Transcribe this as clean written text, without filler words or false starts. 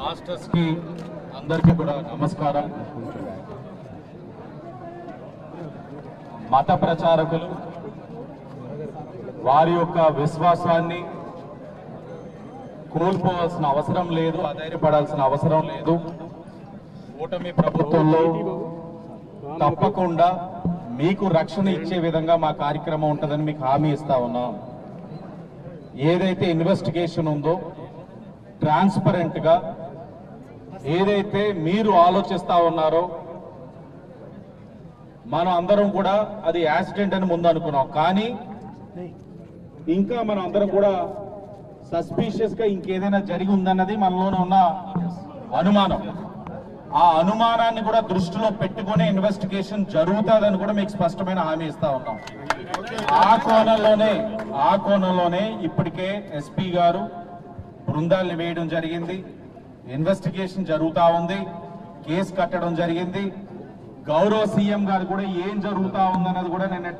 Masters కి అందరికీ కూడా నమస్కారం. మత ప్రచారకులు వారి యొక్క విశ్వాసాన్ని కోల్పోవాల్సిన అవసరం లేదు, అధైర్యపడాల్సిన అవసరం లేదు. కూటమి ప్రభుత్వంలో తప్పకుండా మీకు రక్షణ ఇచ్చే విధంగా మా కార్యక్రమం ఉంటుందని మీకు హామీ ఇస్తా ఉన్నాం. ఏదైతే ఇన్వెస్టిగేషన్ ఉందో ట్రాన్స్పరెంట్ గా ఏదైతే మీరు ఆలోచిస్తా ఉన్నారో, మనం అందరం కూడా అది యాక్సిడెంట్ అని ముందు అనుకున్నాం, కానీ ఇంకా మనం అందరం కూడా సస్పీషియస్ గా ఇంకేదైనా జరిగి ఉందన్నది మనలోనే ఉన్న అనుమానం. ఆ అనుమానాన్ని కూడా దృష్టిలో పెట్టుకునే ఇన్వెస్టిగేషన్ జరుగుతుందని కూడా మీకు స్పష్టమైన హామీ ఇస్తా ఉన్నాం. ఆ కోణంలోనే ఇప్పటికే ఎస్పీ గారు బృందాల్ని వేయడం జరిగింది, ఇన్వెస్టిగేషన్ జరుగుతా ఉంది, కేసు కట్టడం జరిగింది. గౌరవ సీఎం గారు కూడా ఏం జరుగుతా ఉందన్నది కూడా నిన్న